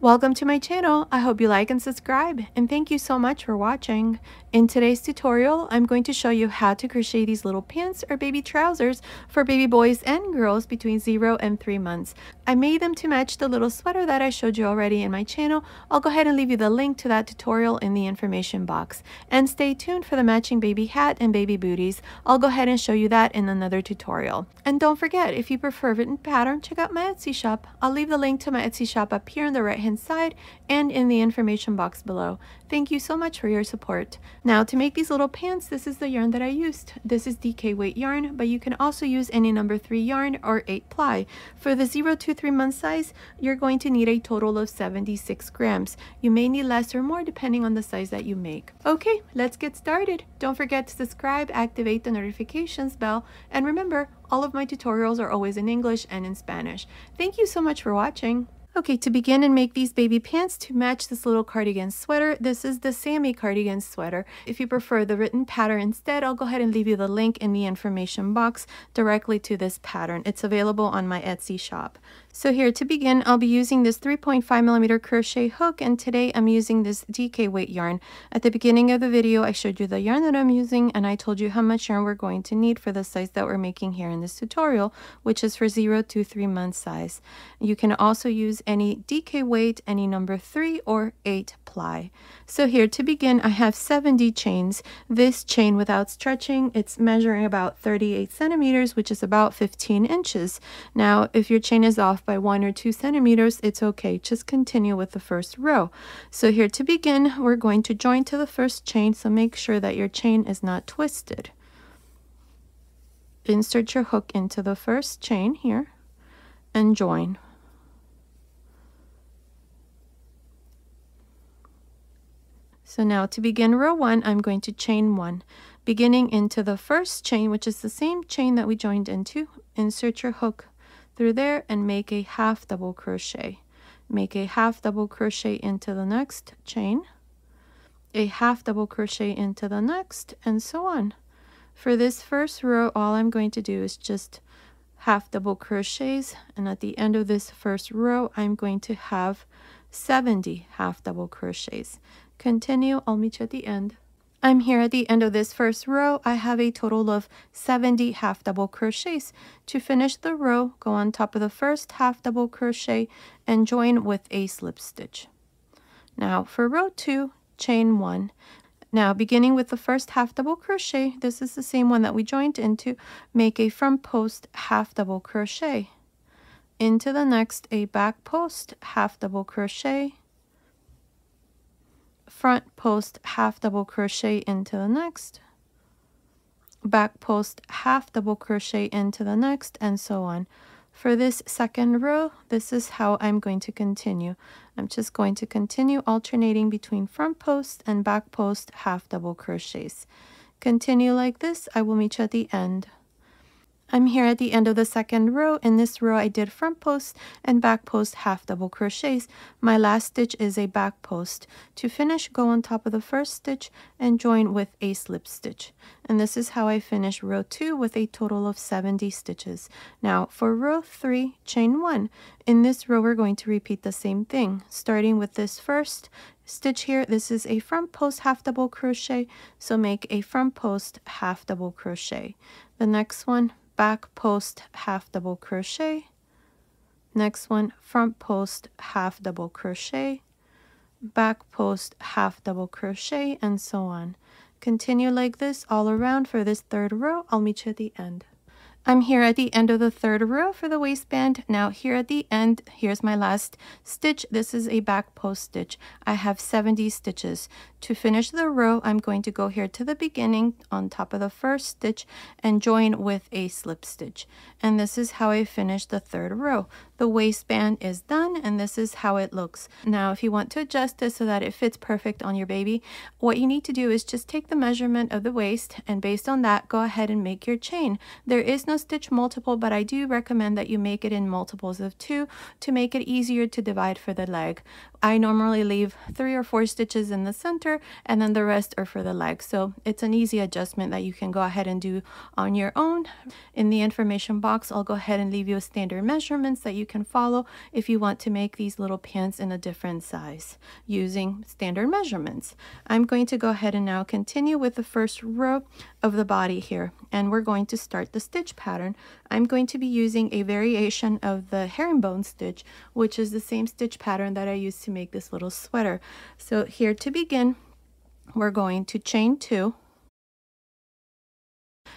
Welcome to my channel. I hope you like and subscribe, and thank you so much for watching. In today's tutorial, I'm going to show you how to crochet these little pants or baby trousers for baby boys and girls between 0 and 3 months. I made them to match the little sweater that I showed you already in my channel. I'll go ahead and leave you the link to that tutorial in the information box. And stay tuned for the matching baby hat and baby booties. I'll go ahead and show you that in another tutorial. And don't forget, if you prefer written pattern, check out my Etsy shop. I'll leave the link to my Etsy shop up here on the right hand side and in the information box below. Thank you so much for your support. Now, to make these little pants, this is the yarn that I used. This is DK weight yarn, but you can also use any number 3 yarn or 8 ply. For the 0 to 3 month size, you're going to need a total of 76 grams. You may need less or more depending on the size that you make. Okay, let's get started. Don't forget to subscribe, activate the notifications bell, and remember, all of my tutorials are always in English and in Spanish. Thank you so much for watching. Okay, to begin and make these baby pants to match this little cardigan sweater, this is the Sammy Cardigan sweater. If you prefer the written pattern instead, I'll go ahead and leave you the link in the information box directly to this pattern. It's available on my Etsy shop. So here to begin, I'll be using this 3.5mm crochet hook, and today I'm using this DK weight yarn. At the beginning of the video, I showed you the yarn that I'm using, and I told you how much yarn we're going to need for the size that we're making here in this tutorial, which is for 0 to 3 month size. You can also use any DK weight, any number 3 or 8 ply. So here to begin, I have 70 chains. This chain without stretching, it's measuring about 38 centimeters, which is about 15 inches. Now, if your chain is off by 1 or 2 centimeters, it's okay. Just continue with the first row. So here to begin, we're going to join to the first chain, so make sure that your chain is not twisted. Insert your hook into the first chain here and join. So now to begin row 1, I'm going to chain 1. Beginning into the first chain, which is the same chain that we joined into, insert your hook through there and make a half double crochet. Make a half double crochet into the next chain, a half double crochet into the next, and so on. For this first row, all I'm going to do is just half double crochets, and at the end of this first row, I'm going to have 70 half double crochets. Continue, I'll meet you at the end. I'm here at the end of this first row. I have a total of 70 half double crochets. To finish the row, go on top of the first half double crochet and join with a slip stitch. Now for row 2, chain 1. Now beginning with the first half double crochet, this is the same one that we joined into, make a front post half double crochet. Into the next, a back post half double crochet, front post half double crochet into the next, back post half double crochet into the next, and so on. For this second row, this is how I'm going to continue. I'm just going to continue alternating between front post and back post half double crochets. Continue like this. I will meet you at the end. I'm here at the end of the second row. In this row, I did front post and back post half double crochets. My last stitch is a back post. To finish, go on top of the first stitch and join with a slip stitch. And this is how I finish row 2 with a total of 70 stitches. Now for row 3, chain 1. In this row, we're going to repeat the same thing, starting with this first stitch here. This is a front post half double crochet, so make a front post half double crochet. The next one, back post half double crochet. Next one, front post half double crochet, back post half double crochet, and so on. Continue like this all around for this third row. I'll meet you at the end. I'm here at the end of the third row for the waistband. Now here at the end, here's my last stitch. This is a back post stitch. I have 70 stitches. To finish the row, I'm going to go here to the beginning on top of the first stitch and join with a slip stitch. And this is how I finish the third row. The waistband is done, and this is how it looks. Now, if you want to adjust this so that it fits perfect on your baby, what you need to do is just take the measurement of the waist, and based on that, go ahead and make your chain. There is no stitch multiple, but I do recommend that you make it in multiples of 2 to make it easier to divide for the leg. I normally leave 3 or 4 stitches in the center, and then the rest are for the leg. So it's an easy adjustment that you can go ahead and do on your own. In the information box, I'll go ahead and leave you standard measurements that you can follow if you want to make these little pants in a different size using standard measurements. I'm going to go ahead and now continue with the first row of the body here, and we're going to start the stitch pattern. I'm going to be using a variation of the herringbone stitch, which is the same stitch pattern that I used to make this little sweater. So here to begin, we're going to chain 2,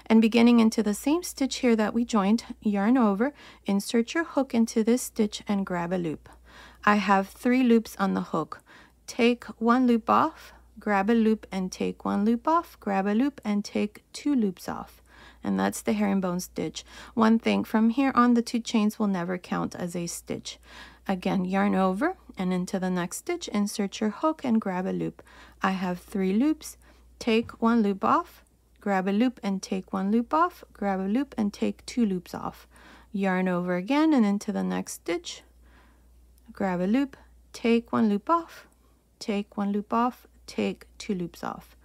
and beginning into the same stitch here that we joined, yarn over, insert your hook into this stitch and grab a loop. I have 3 loops on the hook. Take 1 loop off, grab a loop and take 1 loop off, grab a loop and take 2 loops off. And that's the herringbone stitch. One thing, from here on the 2 chains will never count as a stitch. Again, yarn over and into the next stitch, insert your hook and grab a loop. I have 3 loops. Take 1 loop off, grab a loop and take 1 loop off, grab a loop and take 2 loops off. Yarn over again and into the next stitch, grab a loop, take 1 loop off, take 1 loop off, take 2 loops off.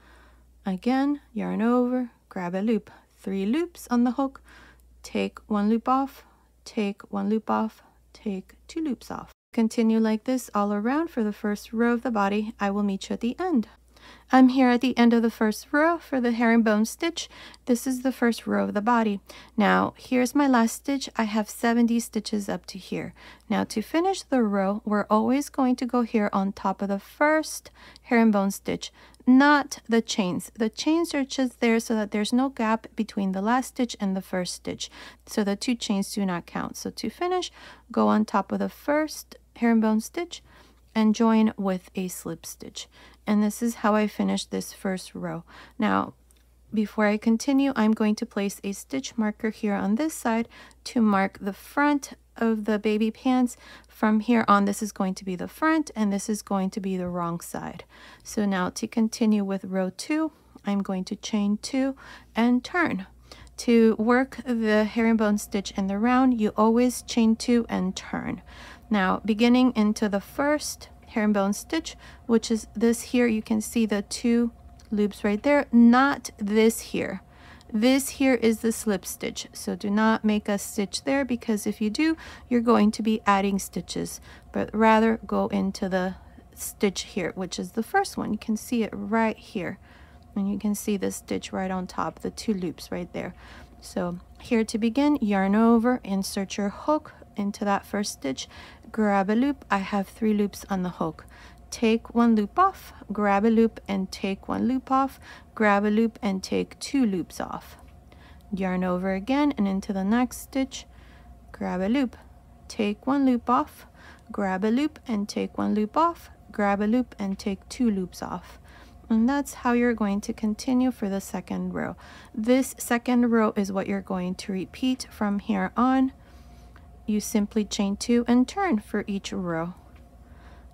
Again, yarn over, grab a loop, 3 loops on the hook, take 1 loop off, take 1 loop off, take 2 loops off. Continue like this all around for the first row of the body. I will meet you at the end. I'm here at the end of the first row for the herringbone stitch. This is the first row of the body. Now here's my last stitch. I have 70 stitches up to here. Now to finish the row, we're always going to go here on top of the first herringbone stitch, not the chains. The chains are just there so that there's no gap between the last stitch and the first stitch, so the 2 chains do not count. So to finish, go on top of the first herringbone stitch and join with a slip stitch. And this is how I finished this first row. Now, before I continue, I'm going to place a stitch marker here on this side to mark the front of the baby pants. From here on, this is going to be the front and this is going to be the wrong side. So now to continue with row 2, I'm going to chain 2 and turn. To work the herringbone stitch in the round, you always chain 2 and turn. Now, beginning into the first herringbone stitch, which is this here, you can see the 2 loops right there, not this here. This here is the slip stitch, so do not make a stitch there, because if you do, you're going to be adding stitches, but rather go into the stitch here, which is the first one. You can see it right here, and you can see the stitch right on top, the 2 loops right there. So here to begin, yarn over, insert your hook into that first stitch, grab a loop. I have 3 loops on the hook. Take 1 loop off, grab a loop and take 1 loop off, grab a loop and take 2 loops off. Yarn over again and into the next stitch, grab a loop, take 1 loop off, grab a loop and take 1 loop off, grab a loop and take 2 loops off. And that's how you're going to continue for the second row. This second row is what you're going to repeat from here on. You simply chain 2 and turn for each row.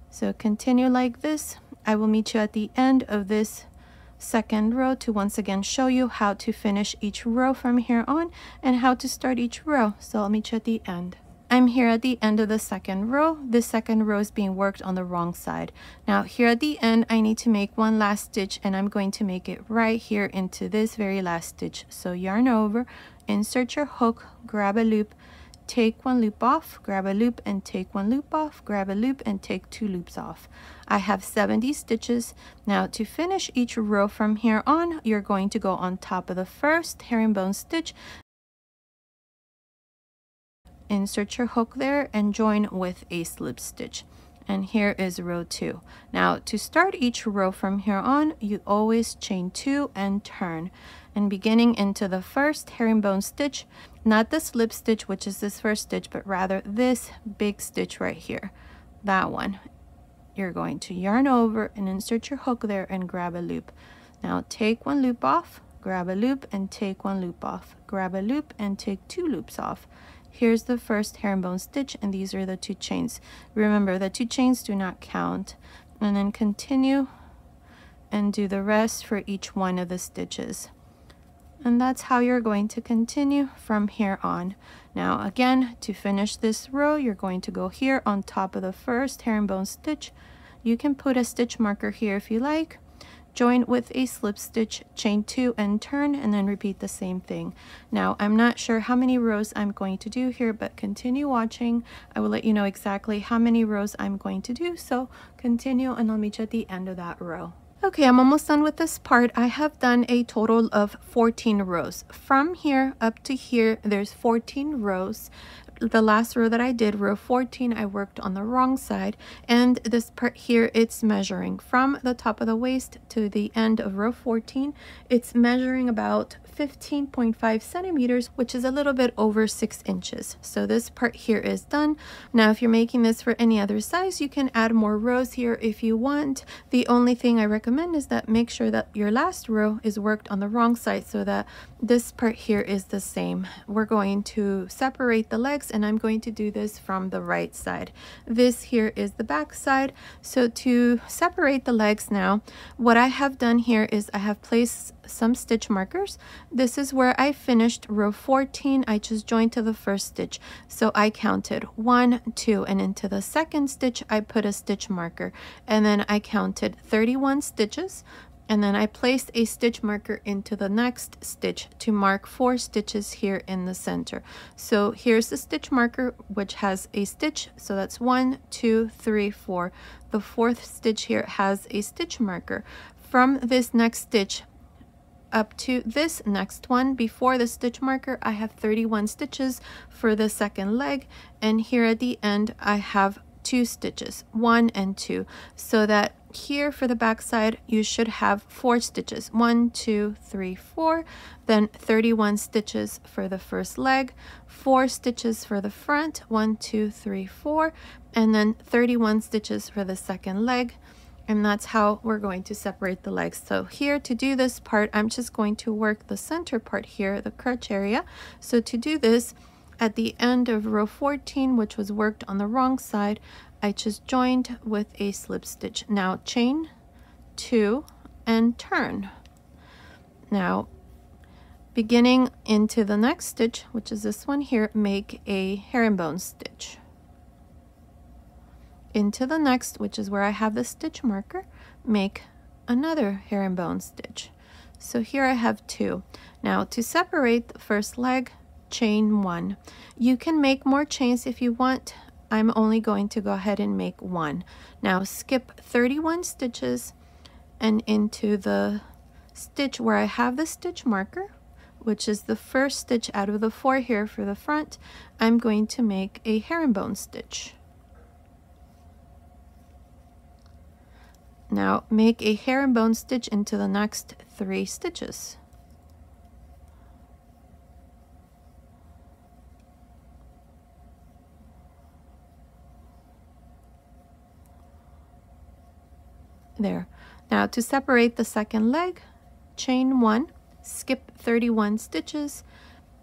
So continue like this. I will meet you at the end of this second row to once again show you how to finish each row from here on and how to start each row. So I'll meet you at the end. I'm here at the end of the second row. This second row is being worked on the wrong side. Now here at the end, I need to make 1 last stitch, and I'm going to make it right here into this very last stitch. So yarn over, insert your hook, grab a loop, take 1 loop off, grab a loop and take 1 loop off, grab a loop and take 2 loops off. I have 70 stitches. Now to finish each row from here on, you're going to go on top of the first herringbone stitch, insert your hook there and join with a slip stitch. And here is row 2. Now to start each row from here on, you always chain 2 and turn. And beginning into the first herringbone stitch, not the slip stitch, which is this first stitch, but rather this big stitch right here, that one, you're going to yarn over and insert your hook there and grab a loop. Now take 1 loop off, grab a loop and take 1 loop off, grab a loop and take 2 loops off. Here's the first herringbone stitch, and these are the 2 chains. Remember, the 2 chains do not count. And then continue and do the rest for each one of the stitches. And that's how you're going to continue from here on. Now again, to finish this row, you're going to go here on top of the first herringbone stitch. You can put a stitch marker here if you like. join with a slip stitch, chain 2 and turn, and then repeat the same thing. Now I'm not sure how many rows I'm going to do here, but continue watching. I will let you know exactly how many rows I'm going to do, so continue and I'll meet you at the end of that row. Okay, I'm almost done with this part. I have done a total of 14 rows. From here up to here, there's 14 rows. The last row that I did, row 14, I worked on the wrong side, and this part here, it's measuring from the top of the waist to the end of row 14. It's measuring about 15.5 centimeters, which is a little bit over 6 inches. So this part here is done. Now, if you're making this for any other size, you can add more rows here if you want. The only thing I recommend is that make sure that your last row is worked on the wrong side so that this part here is the same. We're going to separate the legs, and I'm going to do this from the right side. This here is the back side. So to separate the legs now, what I have done here is I have placed some stitch markers. This is where I finished row 14. I just joined to the first stitch. So I counted 1, 2, and into the second stitch, I put a stitch marker. And then I counted 31 stitches. And then I placed a stitch marker into the next stitch to mark 4 stitches here in the center. So here's the stitch marker, which has a stitch. So that's 1, 2, 3, 4. The fourth stitch here has a stitch marker. From this next stitch up to this next one, before the stitch marker, I have 31 stitches for the second leg. And here at the end, I have 2 stitches, 1 and 2, so that here for the back side you should have 4 stitches, 1, 2, 3, 4, then 31 stitches for the first leg, 4 stitches for the front, 1, 2, 3, 4, and then 31 stitches for the second leg. And that's how we're going to separate the legs. So here, to do this part, I'm just going to work the center part here, the crotch area. So to do this, at the end of row 14, which was worked on the wrong side, I just joined with a slip stitch. Now chain 2 and turn. Now beginning into the next stitch, which is this one here, make a herringbone stitch. Into the next, which is where I have the stitch marker, make another herringbone stitch. So here I have 2. Now to separate the first leg, chain 1. You can make more chains if you want. I'm only going to go ahead and make 1. Now skip 31 stitches and into the stitch where I have the stitch marker, which is the first stitch out of the 4 here for the front, I'm going to make a herringbone stitch. Now make a herringbone stitch into the next 3 stitches. There. Now to separate the second leg, chain 1, skip 31 stitches,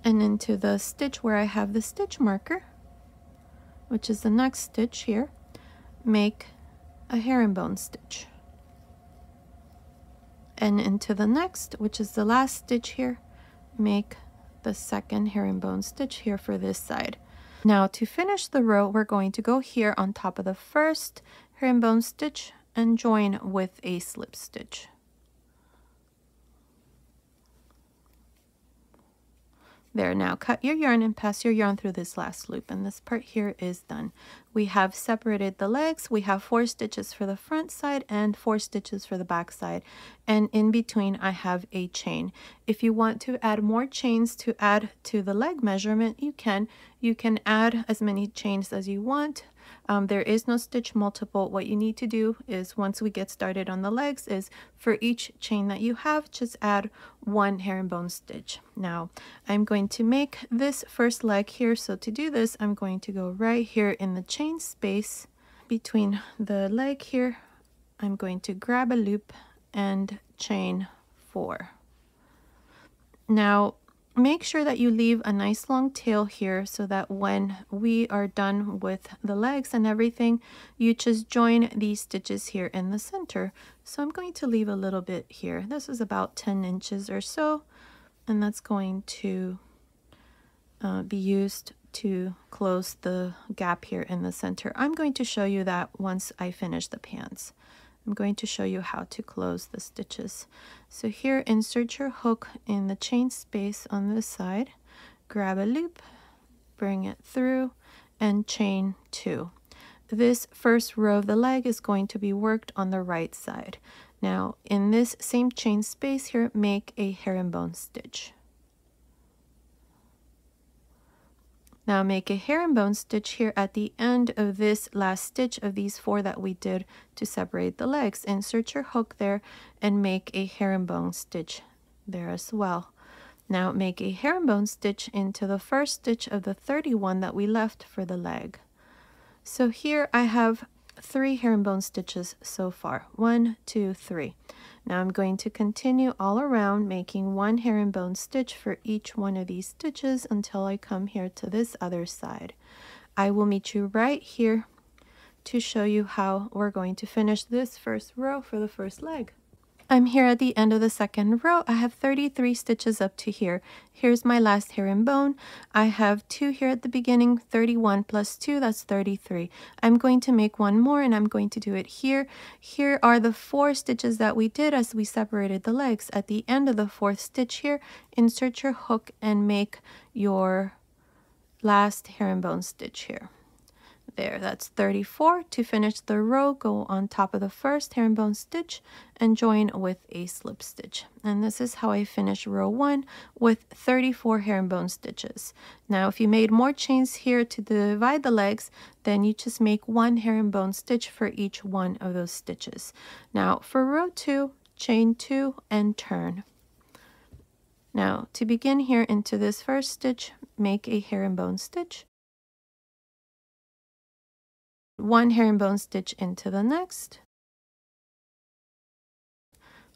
and into the stitch where I have the stitch marker, which is the next stitch here, make a herringbone stitch. And into the next, which is the last stitch here, make the second herringbone stitch here for this side. Now to finish the row, we're going to go here on top of the first herringbone stitch and join with a slip stitch. There, now cut your yarn and pass your yarn through this last loop, and this part here is done. We have separated the legs. We have 4 stitches for the front side and 4 stitches for the back side, and in between I have a chain. If you want to add more chains to add to the leg measurement, you can add as many chains as you want. There is no stitch multiple. What you need to do is, once we get started on the legs, is for each chain that you have, just add 1 herringbone stitch. Now I'm going to make this first leg here. So to do this, I'm going to go right here in the chain space between the leg here. I'm going to grab a loop and chain 4. Now make sure that you leave a nice long tail here so that when we are done with the legs and everything, you just join these stitches here in the center. So I'm going to leave a little bit here. This is about 10 inches or so, and that's going to be used to close the gap here in the center. I'm going to show you that once I finish the pants. I'm going to show you how to close the stitches. So here, insert your hook in the chain space on this side, grab a loop, bring it through, and chain 2. This first row of the leg is going to be worked on the right side. Now, in this same chain space here, make a herringbone stitch. Now make a herringbone stitch here at the end of this last stitch of these 4 that we did to separate the legs. Insert your hook there and make a herringbone stitch there as well. Now make a herringbone stitch into the first stitch of the 31 that we left for the leg. So here I have 3 herringbone stitches so far. 1, 2, 3. Now I'm going to continue all around making 1 herringbone stitch for each one of these stitches until I come here to this other side. I will meet you right here to show you how we're going to finish this first row for the first leg. I'm here at the end of the second row. I have 33 stitches up to here. Here's my last herringbone. I have 2 here at the beginning, 31 plus 2, that's 33. I'm going to make 1 more and I'm going to do it here. Here are the 4 stitches that we did as we separated the legs. At the end of the 4th stitch here, insert your hook and make your last herringbone stitch here. There, that's 34. To finish the row, go on top of the first herringbone stitch and join with a slip stitch. And this is how I finish row 1 with 34 herringbone stitches. Now, if you made more chains here to divide the legs, then you just make 1 herringbone stitch for each one of those stitches. Now, for row 2, chain 2 and turn. Now, to begin here into this first stitch, make a herringbone stitch. 1 herringbone stitch into the next,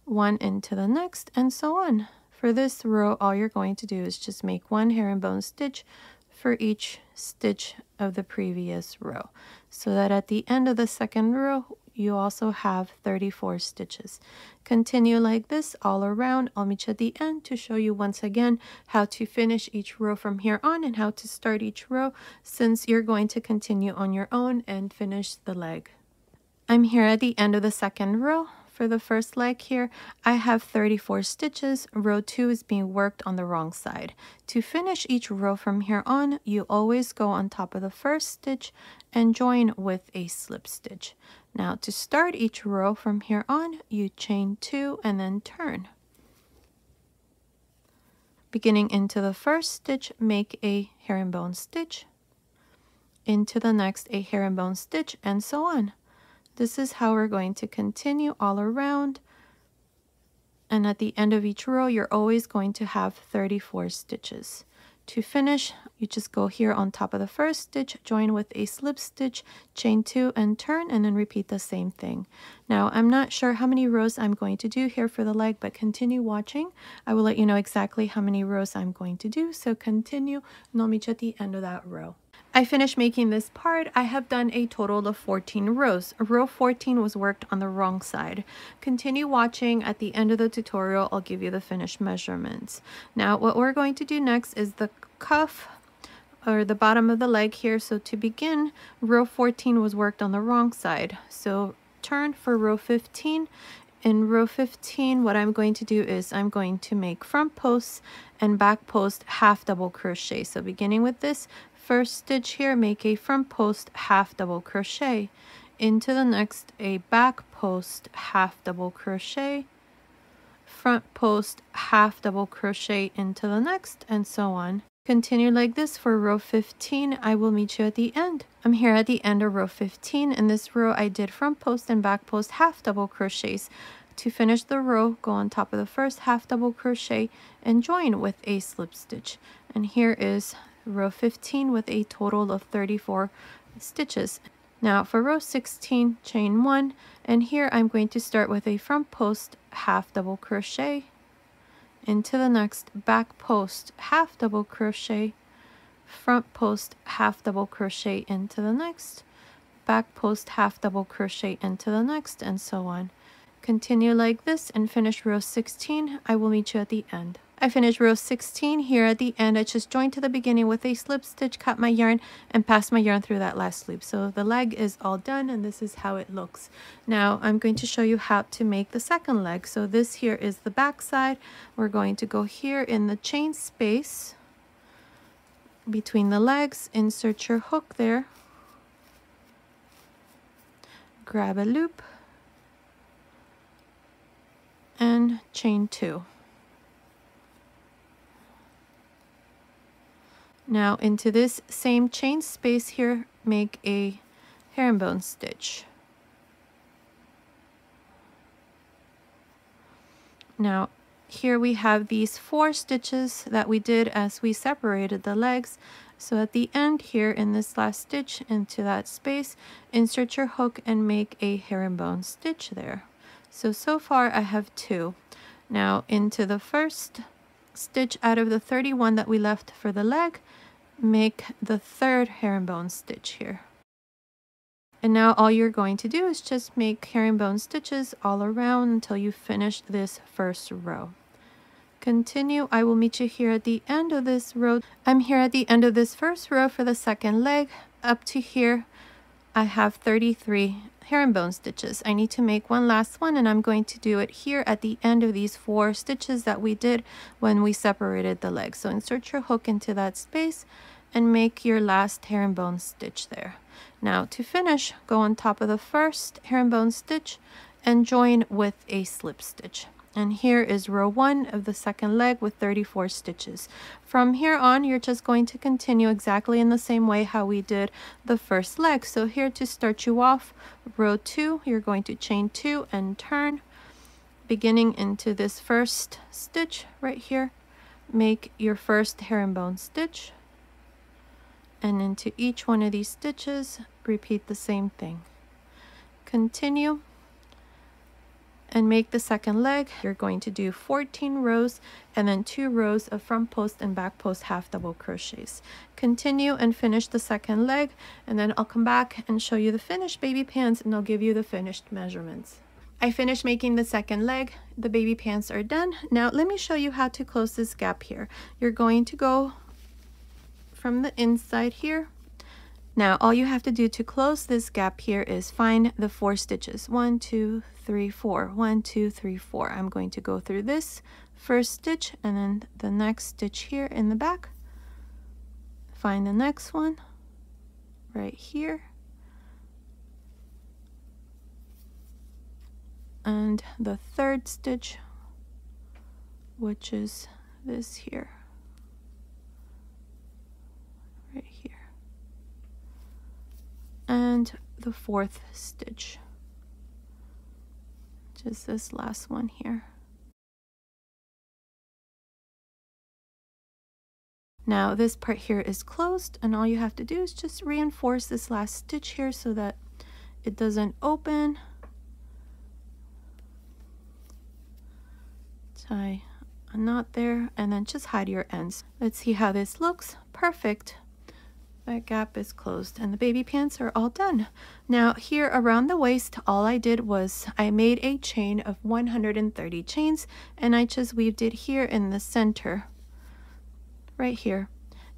1 into the next, and so on. For this row, all you're going to do is just make 1 herringbone stitch for each stitch of the previous row, so that at the end of the second row, you also have 34 stitches. Continue like this all around. I'll meet you at the end to show you once again how to finish each row from here on and how to start each row, since you're going to continue on your own and finish the leg. I'm here at the end of the second row. For the first leg here, I have 34 stitches. Row 2 is being worked on the wrong side. To finish each row from here on, you always go on top of the first stitch and join with a slip stitch. Now to start each row from here on, you chain 2 and then turn. Beginning into the first stitch, make a herringbone stitch. Into the next, a herringbone stitch, and so on. This is how we're going to continue all around. And at the end of each row, you're always going to have 34 stitches. To finish, you just go here on top of the first stitch, join with a slip stitch, chain 2 and turn, and then repeat the same thing. Now, I'm not sure how many rows I'm going to do here for the leg, but continue watching. I will let you know exactly how many rows I'm going to do, so continue, and I'll meet you at the end of that row. I finished making this part. I have done a total of 14 rows. Row 14 was worked on the wrong side. Continue watching. At the end of the tutorial, I'll give you the finished measurements. Now, what we're going to do next is the cuff, or the bottom of the leg here. So to begin, row 14 was worked on the wrong side. So turn for row 15. In row 15, what I'm going to do is I'm going to make front posts and back post half double crochet. So beginning with this first stitch here, make a front post half double crochet. Into the next, a back post half double crochet, front post half double crochet into the next, and so on. Continue like this for row 15. I will meet you at the end. I'm here at the end of row 15. In this row, I did front post and back post half double crochets. To finish the row, go on top of the first half double crochet and join with a slip stitch. And here is row 15 with a total of 34 stitches. Now for row 16, chain 1, and here I'm going to start with a front post half double crochet, into the next back post half double crochet, front post half double crochet into the next, back post half double crochet into the next, and so on. Continue like this and finish row 16. I will meet you at the end. I finished row 16 here at the end. I just joined to the beginning with a slip stitch, cut my yarn, and passed my yarn through that last loop. So the leg is all done, and this is how it looks. Now I'm going to show you how to make the second leg. So this here is the back side. We're going to go here in the chain space between the legs, insert your hook there, grab a loop, and chain 2. Now into this same chain space here, make a herringbone stitch. Now here we have these 4 stitches that we did as we separated the legs. So at the end here in this last stitch into that space, insert your hook and make a herringbone stitch there. So far I have 2. Now into the first stitch out of the 31 that we left for the leg, make the 3rd herringbone stitch here. And now all you're going to do is just make herringbone stitches all around until you finish this first row. Continue. I will meet you here at the end of this row. I'm here at the end of this first row for the second leg. Up to here I have 33 herringbone stitches. I need to make one last one, and I'm going to do it here at the end of these 4 stitches that we did when we separated the legs. So insert your hook into that space and make your last herringbone stitch there. Now to finish, go on top of the first herringbone stitch and join with a slip stitch. And here is row 1 of the second leg with 34 stitches. From here on, you're just going to continue exactly in the same way how we did the first leg. So here to start you off, row 2, you're going to chain 2 and turn, beginning into this first stitch right here. Make your first herringbone stitch, and into each one of these stitches, repeat the same thing. Continue and make the second leg. You're going to do 14 rows and then 2 rows of front post and back post half double crochets. Continue and finish the second leg, and then I'll come back and show you the finished baby pants, and I'll give you the finished measurements. I finished making the second leg. The baby pants are done. Now let me show you how to close this gap here. You're going to go from the inside here. Now all you have to do to close this gap here is find the 4 stitches. 1, 2, 3, 4. 1, 2, 3, 4. I'm going to go through this first stitch and then the next stitch here in the back. Find the next one right here. And the 3rd stitch, which is this here. Right here. And the 4th stitch, just this last one here. Now this part here is closed, and all you have to do is just reinforce this last stitch here so that it doesn't open. Tie a knot there, and then just hide your ends. Let's see how this looks. Perfect. That gap is closed, and the baby pants are all done. Now here around the waist, all I did was I made a chain of 130 chains, and I just weaved it here in the center right here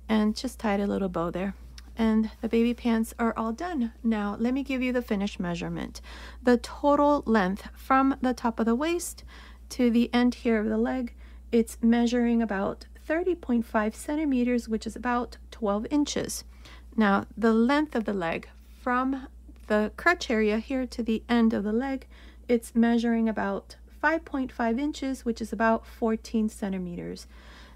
and just tied a little bow there, and the baby pants are all done. Now let me give you the finished measurement. The total length from the top of the waist to the end here of the leg, it's measuring about 30.5 centimeters, which is about 12 inches. Now the length of the leg from the crotch area here to the end of the leg, it's measuring about 5.5 inches, which is about 14 centimeters.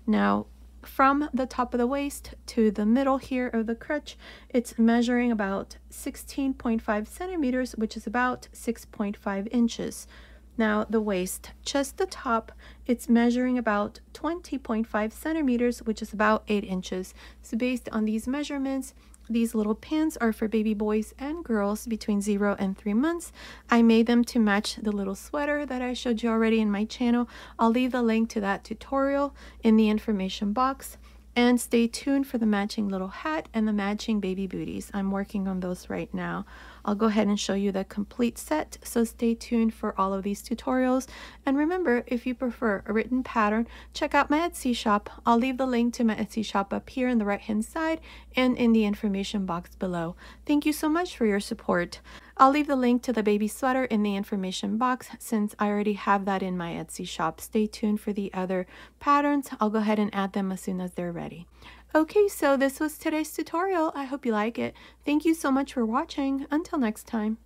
Now from the top of the waist to the middle here of the crotch, it's measuring about 16.5 centimeters, which is about 6.5 inches. Now the waist, just the top, it's measuring about 20.5 centimeters, which is about 8 inches. So based on these measurements, these little pants are for baby boys and girls between 0 and 3 months. I made them to match the little sweater that I showed you already in my channel. I'll leave the link to that tutorial in the information box. And stay tuned for the matching little hat and the matching baby booties. I'm working on those right now. I'll go ahead and show you the complete set, so stay tuned for all of these tutorials. And remember, if you prefer a written pattern, check out my Etsy shop. I'll leave the link to my Etsy shop up here on the right hand side and in the information box below. Thank you so much for your support. I'll leave the link to the baby sweater in the information box since I already have that in my Etsy shop. Stay tuned for the other patterns. I'll go ahead and add them as soon as they're ready. Okay, so this was today's tutorial. I hope you like it. Thank you so much for watching. Until next time.